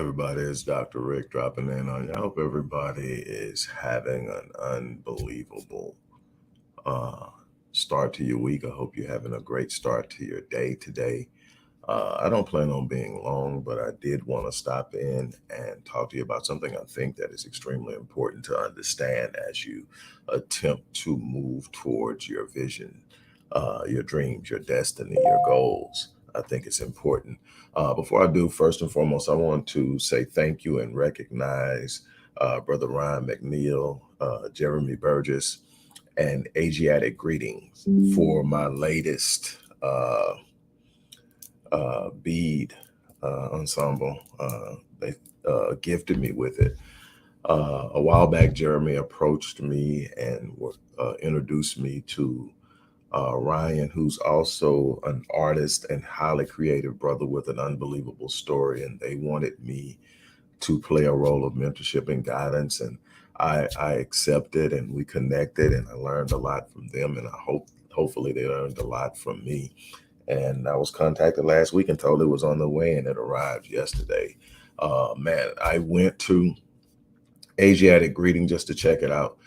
everybody? It's Dr. Rick dropping in on you. I hope everybody is having an unbelievable uh, start to your week. I hope you're having a great start to your day today. I don't plan on being long, but I did want to stop in and talk to you about something I think that is extremely important to understand as you attempt to move towards your vision, your dreams, your destiny, your goals. I think it's important. Before I do, first and foremost, I want to say thank you and recognize Brother Ryan McNeil, Jeremy Burgess, and Asiatic Greetings for my latest bead ensemble. They gifted me with it. A while back, Jeremy approached me and introduced me to Ryan, who's also an artist and highly creative brother with an unbelievable story. And they wanted me to play a role of mentorship and guidance. And I accepted, and we connected, and I learned a lot from them. And hopefully they learned a lot from me. And I was contacted last week and told it was on the way, and it arrived yesterday. Man, I went to Asiatic Greeting just to check it out.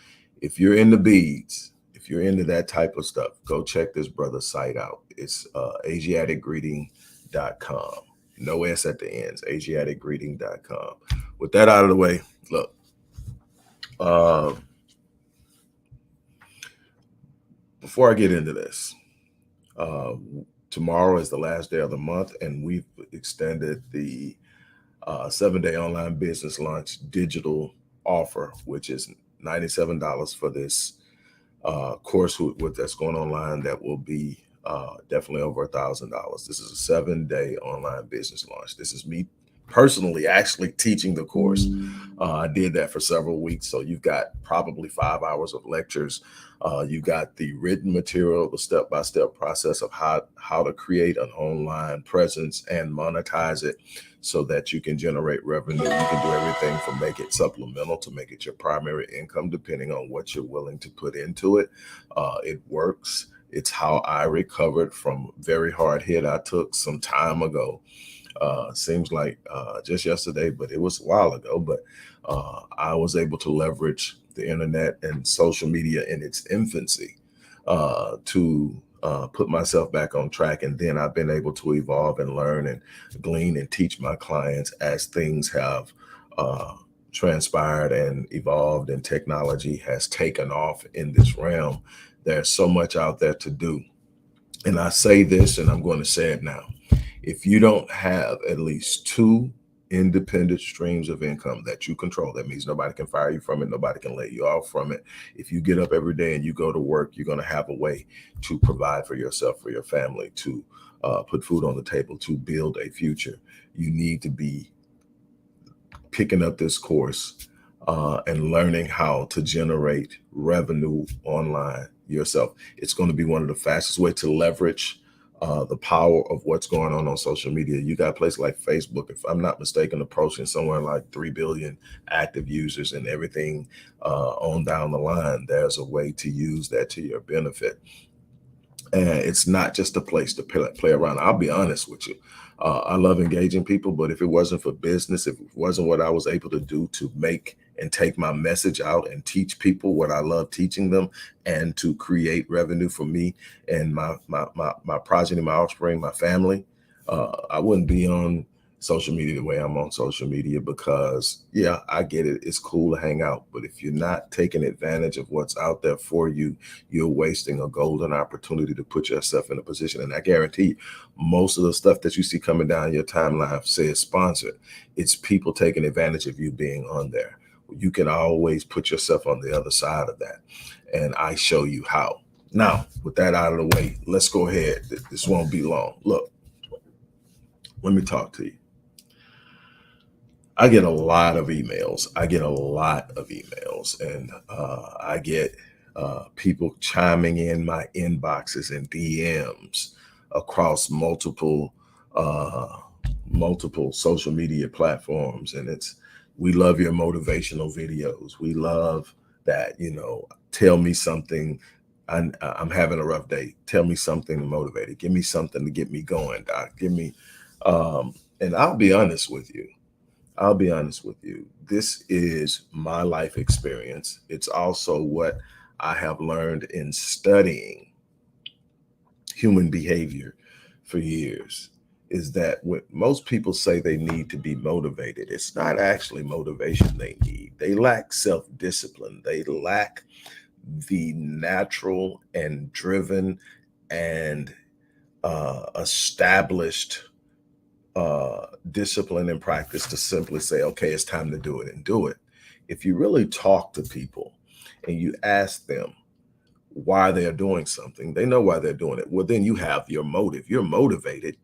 If you're into beads, if you're into that type of stuff, go check this brother's site out. It's asiaticgreeting.com. No S at the ends, asiaticgreeting.com. With that out of the way, look, uh, before I get into this, uh, tomorrow is the last day of the month, and we've extended the 7-day online business launch digital offer, which is $97 for this course with that's going online. That will be definitely over $1,000. This is a 7-day online business launch. This is me personally actually teaching the course. I did that for several weeks. So you've got probably 5 hours of lectures. You got the written material, the step-by-step process of how to create an online presence and monetize it so that you can generate revenue. You can do everything from make it supplemental to make it your primary income, depending on what you're willing to put into it. It works. It's how I recovered from very hard hit I took some time ago. Seems like just yesterday, but it was a while ago. But I was able to leverage the internet and social media in its infancy to put myself back on track. And then I've been able to evolve and learn and glean and teach my clients as things have transpired and evolved and technology has taken off in this realm. There's so much out there to do. And I say this, and I'm going to say it now. If you don't have at least 2 independent streams of income that you control, that means nobody can fire you from it, nobody can let you off from it. If you get up every day and you go to work, you're going to have a way to provide for yourself, for your family, to put food on the table, to build a future. You need to be picking up this course and learning how to generate revenue online yourself. It's going to be one of the fastest ways to leverage the power of what's going on social media. You got places like Facebook, if I'm not mistaken, approaching somewhere like 3 billion active users, and everything on down the line. There's a way to use that to your benefit. And it's not just a place to play around. I'll be honest with you. I love engaging people, but if it wasn't for business, if it wasn't what I was able to do to make and take my message out and teach people what I love teaching them, and to create revenue for me and my progeny, my offspring, my family, I wouldn't be on social media the way I'm on social media. Because yeah, I get it. It's cool to hang out, but if you're not taking advantage of what's out there for you, you're wasting a golden opportunity to put yourself in a position. And I guarantee you, most of the stuff that you see coming down your timeline says sponsored. It's people taking advantage of you being on there. You can always put yourself on the other side of that. And I show you how. Now, with that out of the way, let's go ahead. This won't be long. Look, let me talk to you. I get a lot of emails. And I get people chiming in my inboxes and DMs across multiple social media platforms. And we love your motivational videos. We love that, tell me something. I'm having a rough day. Tell me something to motivate it. Give me something to get me going, Doc. Give me, and I'll be honest with you. I'll be honest with you. This is my life experience. It's also what I have learned in studying human behavior for years, is that when most people say they need to be motivated, it's not actually motivation they need. They lack self-discipline. They lack the natural and driven and established discipline and practice to simply say, okay, it's time to do it and do it. If you really talk to people and you ask them why they're doing something, they know why they're doing it. Well, then you have your motive. You're motivated.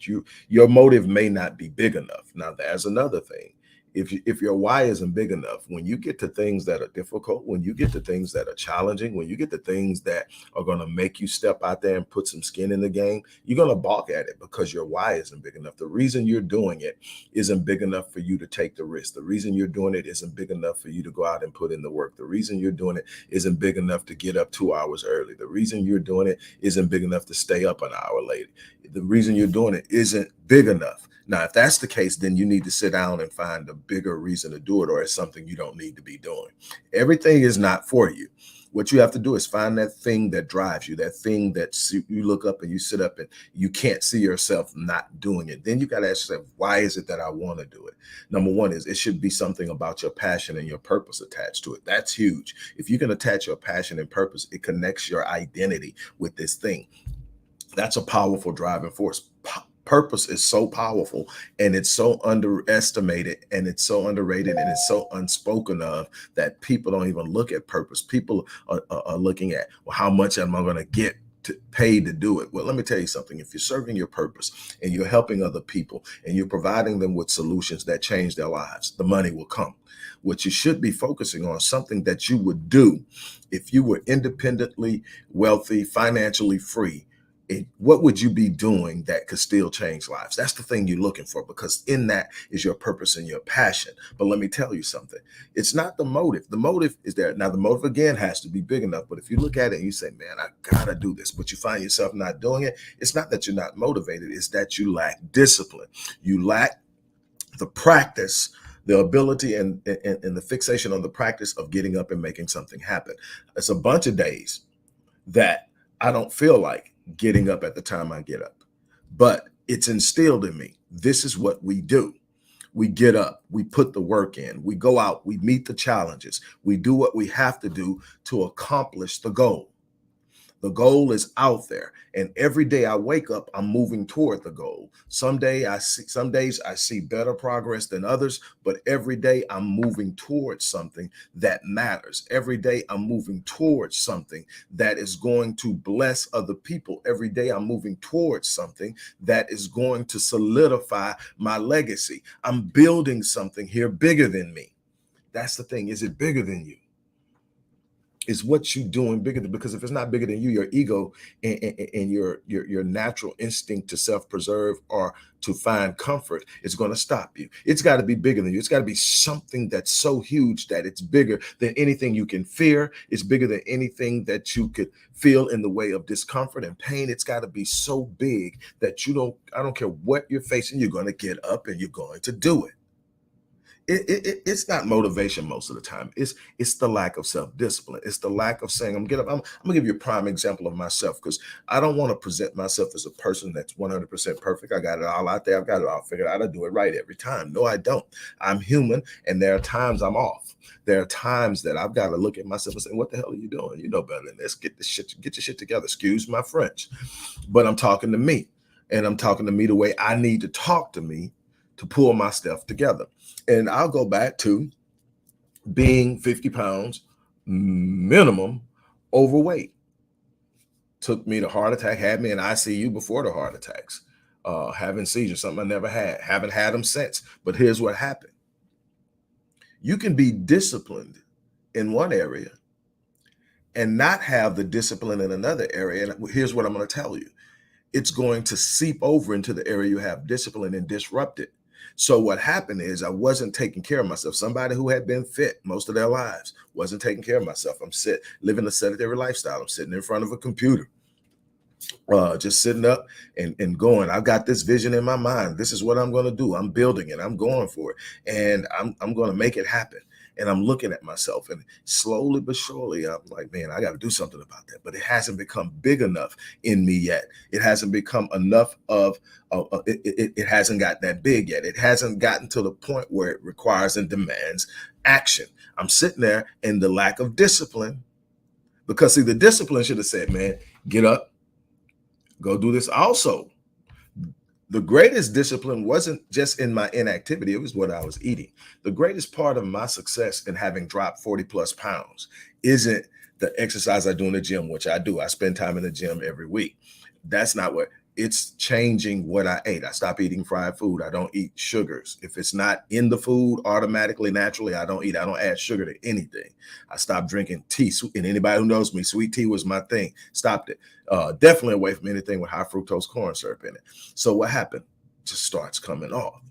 Your motive may not be big enough. Now, there's another thing. If your why isn't big enough, when you get to things that are difficult, when you get to things that are challenging, when you get to things that are going to make you step out there and put some skin in the game, you're going to balk at it because your why isn't big enough. The reason you're doing it isn't big enough for you to take the risk. The reason you're doing it isn't big enough for you to go out and put in the work. The reason you're doing it isn't big enough to get up 2 hours early. The reason you're doing it isn't big enough to stay up an hour later. The reason you're doing it isn't big enough. Now, if that's the case, then you need to sit down and find a bigger reason to do it, or it's something you don't need to be doing. Everything is not for you. What you have to do is find that thing that drives you, that thing that you look up and you sit up and you can't see yourself not doing it. Then you got to ask yourself, why is it that I want to do it? Number one is it should be something about your passion and your purpose attached to it. That's huge. If you can attach your passion and purpose, it connects your identity with this thing. That's a powerful driving force. Purpose is so powerful, and it's so underestimated, and it's so underrated, and it's so unspoken of that people don't even look at purpose. People are looking at, well, how much am I going to get paid to do it? Well, let me tell you something. If you're serving your purpose and you're helping other people and you're providing them with solutions that change their lives, the money will come. What you should be focusing on, something that you would do if you were independently wealthy, financially free. What would you be doing that could still change lives? That's the thing you're looking for, because in that is your purpose and your passion. But let me tell you something. It's not the motive. The motive is there. Now, the motive, again, has to be big enough. But if you look at it and you say, man, I got to do this, but you find yourself not doing it, it's not that you're not motivated. It's that you lack discipline. You lack the practice, the ability and the fixation on the practice of getting up and making something happen. It's a bunch of days that I don't feel like getting up at the time I get up, but it's instilled in me. This is what we do. We get up, we put the work in, we go out, we meet the challenges, we do what we have to do to accomplish the goal. The goal is out there, and every day I wake up, I'm moving toward the goal. Some days I see better progress than others, but every day I'm moving towards something that matters. Every day I'm moving towards something that is going to bless other people. Every day I'm moving towards something that is going to solidify my legacy. I'm building something here bigger than me. That's the thing. Is it bigger than you? Is what you're doing bigger than, because if it's not bigger than you, your ego and your natural instinct to self-preserve or to find comfort is going to stop you. It's got to be bigger than you. It's got to be something that's so huge that it's bigger than anything you can fear. It's bigger than anything that you could feel in the way of discomfort and pain. It's got to be so big that I don't care what you're facing, you're going to get up and you're going to do it. It's not motivation most of the time. It's the lack of self-discipline. It's the lack of saying, I'm gonna give you a prime example of myself, because I don't want to present myself as a person that's 100% perfect. I got it all out there. I've got it all figured out. I do it right every time. No, I don't. I'm human, and there are times I'm off. There are times that I've got to look at myself and say, what the hell are you doing? You know better than this. Get your shit together. Excuse my French. But I'm talking to me, and I'm talking to me the way I need to talk to me to pull my stuff together. And I'll go back to being 50 pounds minimum overweight. Took me to heart attack, had me in ICU before the heart attacks, having seizures, something I never had. Haven't had them since. But here's what happened. You can be disciplined in one area and not have the discipline in another area. And here's what I'm going to tell you. It's going to seep over into the area you have discipline and disrupt it. So what happened is I wasn't taking care of myself. Somebody who had been fit most of their lives wasn't taking care of myself. I'm living a sedentary lifestyle. I'm sitting in front of a computer. just sitting up and going, I've got this vision in my mind. This is what I'm going to do. I'm building it. I'm going for it. And I'm going to make it happen. And I'm looking at myself, and slowly but surely, I'm like, man, I got to do something about that. But it hasn't become big enough in me yet. It hasn't become enough of, it hasn't got that big yet. It hasn't gotten to the point where it requires and demands action. I'm sitting there in the lack of discipline, because see, the discipline should have said, man, get up, go do this. Also, the greatest discipline wasn't just in my inactivity, it was what I was eating. The greatest part of my success in having dropped 40 plus pounds isn't the exercise I do in the gym, which I do. I spend time in the gym every week. That's not what it's changing what I ate. I stop eating fried food. I don't eat sugars. If it's not in the food automatically, naturally, I don't eat. I don't add sugar to anything. I stopped drinking tea. And anybody who knows me, sweet tea was my thing. Stopped it. Definitely away from anything with high fructose corn syrup in it. So what happened? Just starts coming off.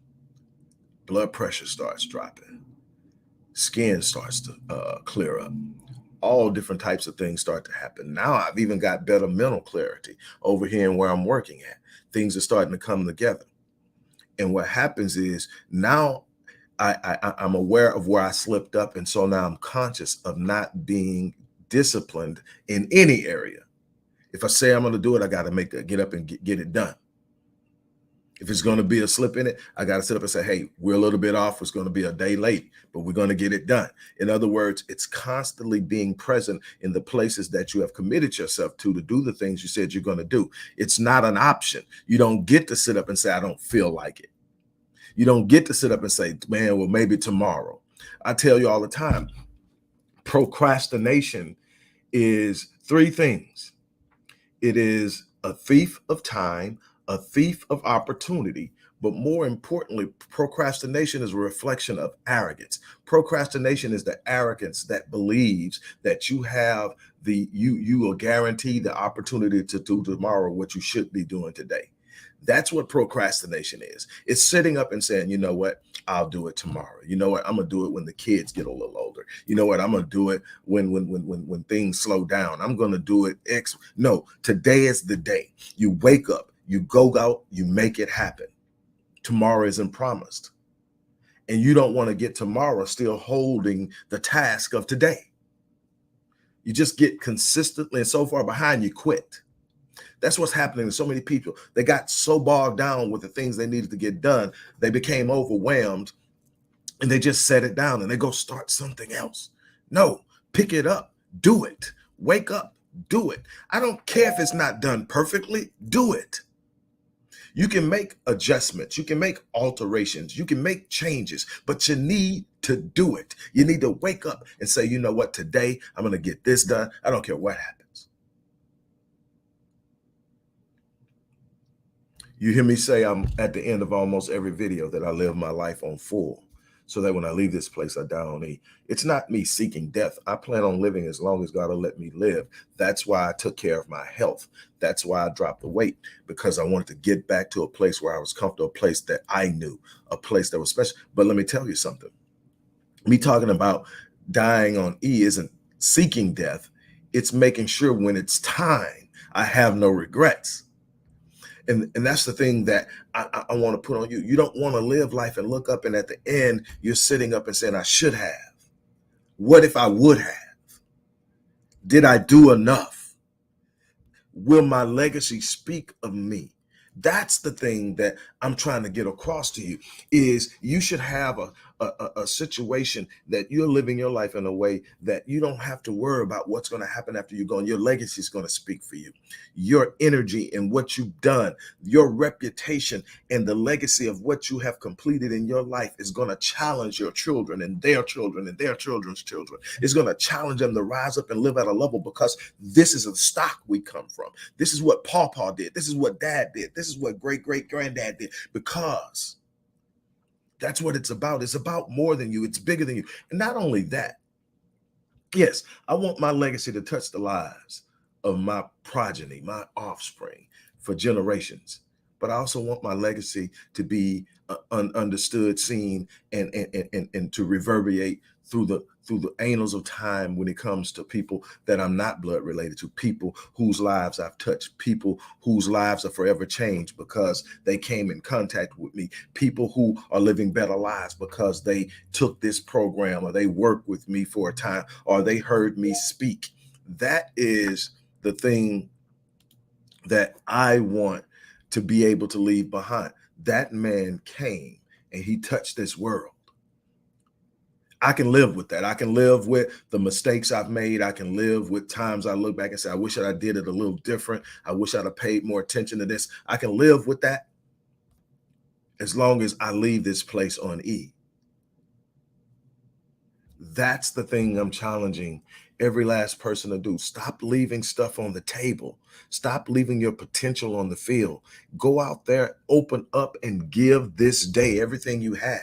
Blood pressure starts dropping. Skin starts to clear up. All different types of things start to happen. Now I've even got better mental clarity over here and where I'm working at. Things are starting to come together. And what happens is now I'm aware of where I slipped up. And so now I'm conscious of not being disciplined in any area. If I say I'm going to do it, I got to get up and get it done. If it's going to be a slip in it, I got to sit up and say, hey, we're a little bit off. It's going to be a day late, but we're going to get it done. In other words, it's constantly being present in the places that you have committed yourself to do the things you said you're going to do. It's not an option. You don't get to sit up and say, I don't feel like it. You don't get to sit up and say, man, well, maybe tomorrow. I tell you all the time, procrastination is three things. It is a thief of time, a thief of opportunity, but more importantly, procrastination is a reflection of arrogance. Procrastination is the arrogance that believes that you have you will guarantee the opportunity to do tomorrow what you should be doing today. That's what procrastination is. It's sitting up and saying, you know what, I'll do it tomorrow. You know what, I'm gonna do it when the kids get a little older. You know what, I'm gonna do it when things slow down. I'm gonna do it X. No, today is the day. You wake up, you go out, you make it happen. Tomorrow isn't promised. And you don't want to get tomorrow still holding the task of today. You just get consistently and so far behind, you quit. That's what's happening to so many people. They got so bogged down with the things they needed to get done, they became overwhelmed, and they just set it down and they go start something else. No, pick it up, do it, wake up, do it. I don't care if it's not done perfectly, do it. You can make adjustments, you can make alterations, you can make changes, but you need to do it. You need to wake up and say, you know what, today I'm going to get this done. I don't care what happens. You hear me say I'm at the end of almost every video that I live my life on full, so that when I leave this place, I die on E. It's not me seeking death. I plan on living as long as God will let me live. That's why I took care of my health. That's why I dropped the weight, because I wanted to get back to a place where I was comfortable, a place that I knew, a place that was special. But let me tell you something. Me talking about dying on E isn't seeking death. It's making sure when it's time, I have no regrets. And that's the thing that I want to put on you. You don't want to live life and look up and at the end, you're sitting up and saying, I should have. What if I would have? Did I do enough? Will my legacy speak of me? That's the thing that I'm trying to get across to you, is you should have a situation that you're living your life in a way that you don't have to worry about what's going to happen after you're gone. Your legacy is going to speak for you. Your energy and what you've done, your reputation and the legacy of what you have completed in your life is going to challenge your children and their children and their children's children. It's going to challenge them to rise up and live at a level, because this is the stock we come from. This is what Pawpaw did. This is what Dad did. This is what great-great-granddad did, because that's what it's about. It's about more than you. It's bigger than you. And not only that, yes, I want my legacy to touch the lives of my progeny, my offspring, for generations. But I also want my legacy to be understood, seen, and to reverberate through the annals of time when it comes to people that I'm not blood related to, people whose lives I've touched, people whose lives are forever changed because they came in contact with me, people who are living better lives because they took this program or they worked with me for a time or they heard me speak. That is the thing that I want to be able to leave behind. That man came and he touched this world. I can live with that. I can live with the mistakes I've made. I can live with times I look back and say, I wish I did it a little different. I wish I'd have paid more attention to this. I can live with that as long as I leave this place on E. That's the thing I'm challenging every last person to do. Stop leaving stuff on the table. Stop leaving your potential on the field. Go out there, open up, and give this day everything you have.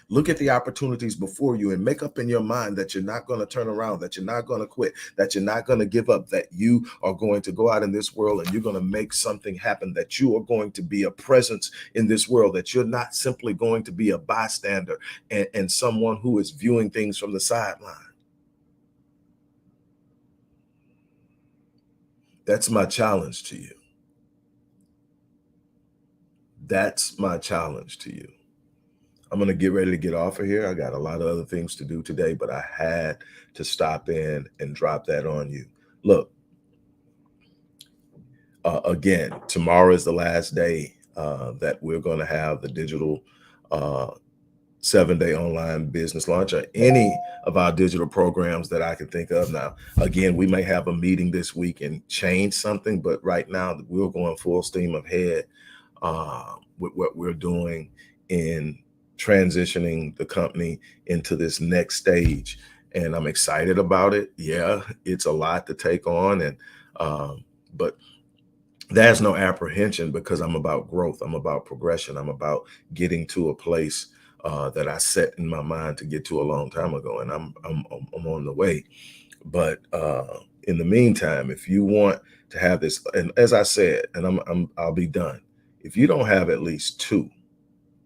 Look at the opportunities before you and make up in your mind that you're not going to turn around, that you're not going to quit, that you're not going to give up, that you are going to go out in this world and you're going to make something happen, that you are going to be a presence in this world, that you're not simply going to be a bystander and someone who is viewing things from the sideline. That's my challenge to you. That's my challenge to you. I'm going to get ready to get off of here. I got a lot of other things to do today, but I had to stop in and drop that on you. Look, again, tomorrow is the last day that we're going to have the digital 7-day online business launch or any of our digital programs that I can think of now. Again, we may have a meeting this week and change something, but right now we're going full steam ahead with what we're doing in transitioning the company into this next stage. And I'm excited about it. Yeah, it's a lot to take on. But there's no apprehension because I'm about growth. I'm about progression. I'm about getting to a place that I set in my mind to get to a long time ago. And I'm on the way. But in the meantime, if you want to have this, and as I said, and I'll be done. If you don't have at least two,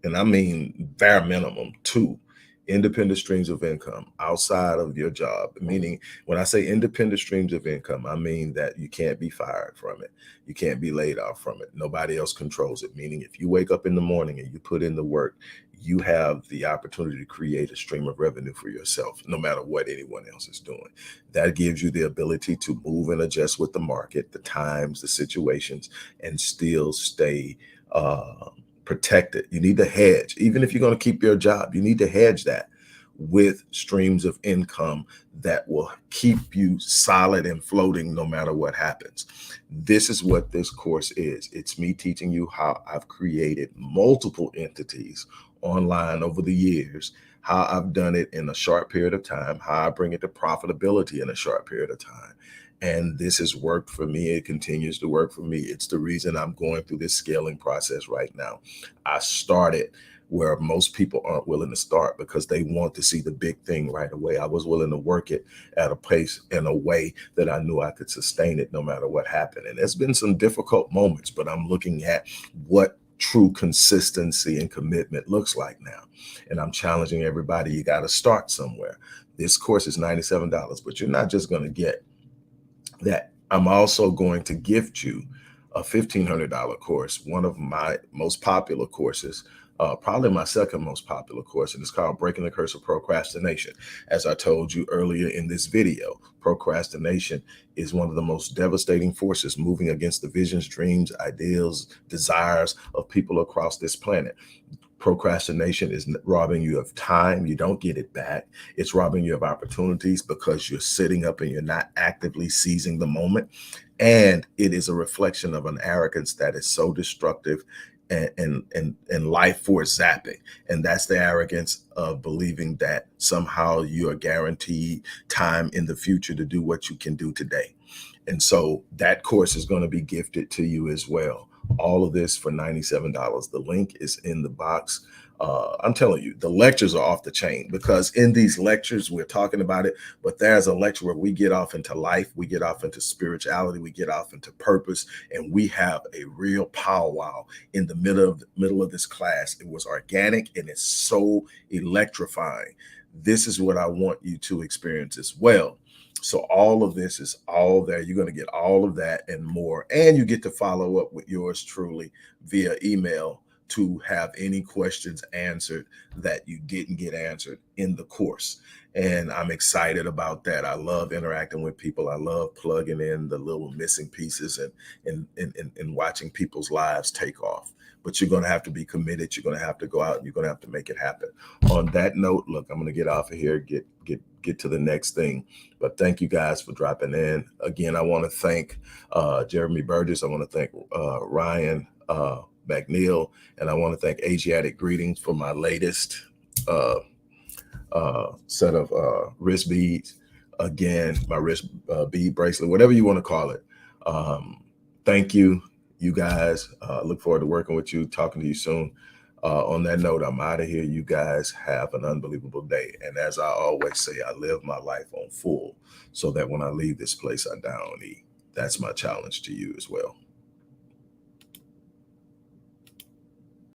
and I mean bare minimum two independent streams of income outside of your job, meaning when I say independent streams of income, I mean that you can't be fired from it. You can't be laid off from it. Nobody else controls it. Meaning if you wake up in the morning and you put in the work, you have the opportunity to create a stream of revenue for yourself, no matter what anyone else is doing. That gives you the ability to move and adjust with the market, the times, the situations, and still stay protected. You need to hedge. Even if you're going to keep your job, you need to hedge that with streams of income that will keep you solid and floating no matter what happens. This is what this course is. It's me teaching you how I've created multiple entities online over the years, how I've done it in a short period of time, how I bring it to profitability in a short period of time. And this has worked for me. It continues to work for me. It's the reason I'm going through this scaling process right now. I started where most people aren't willing to start because they want to see the big thing right away. I was willing to work it at a pace in a way that I knew I could sustain it no matter what happened. And there's been some difficult moments, but I'm looking at what true consistency and commitment looks like now. And I'm challenging everybody, you got to start somewhere. This course is $97, but you're not just going to get that. I'm also going to gift you a $1,500 course, one of my most popular courses, probably my second most popular course, and it's called Breaking the Curse of Procrastination. As I told you earlier in this video, procrastination is one of the most devastating forces moving against the visions, dreams, ideals, desires of people across this planet. Procrastination is robbing you of time. You don't get it back. It's robbing you of opportunities because you're sitting up and you're not actively seizing the moment. And it is a reflection of an arrogance that is so destructive and life force zapping. And that's the arrogance of believing that somehow you are guaranteed time in the future to do what you can do today. And so that course is going to be gifted to you as well. All of this for $97. The link is in the box I'm telling you, the lectures are off the chain, because in these lectures, we're talking about it, but there's a lecture where we get off into life, we get off into spirituality, we get off into purpose, and we have a real powwow in the middle of this class. It was organic and it's so electrifying. This is what I want you to experience as well. So all of this is all there. You're going to get all of that and more. And you get to follow up with yours truly via email to have any questions answered that you didn't get answered in the course. And I'm excited about that. I love interacting with people. I love plugging in the little missing pieces and watching people's lives take off. But you're going to have to be committed. You're going to have to go out and you're going to have to make it happen. On that note, look, I'm going to get off of here, get to the next thing. But thank you guys for dropping in. Again, I want to thank Jeremy Burgess. I want to thank Ryan McNeil, and I want to thank Asiatic Greetings for my latest set of wrist beads. Again, my wrist bead bracelet, whatever you want to call it. Thank you, you guys. Look forward to working with you, talking to you soon. On that note, I'm out of here. You guys have an unbelievable day. And as I always say, I live my life on full so that when I leave this place, I don't eat. That's my challenge to you as well.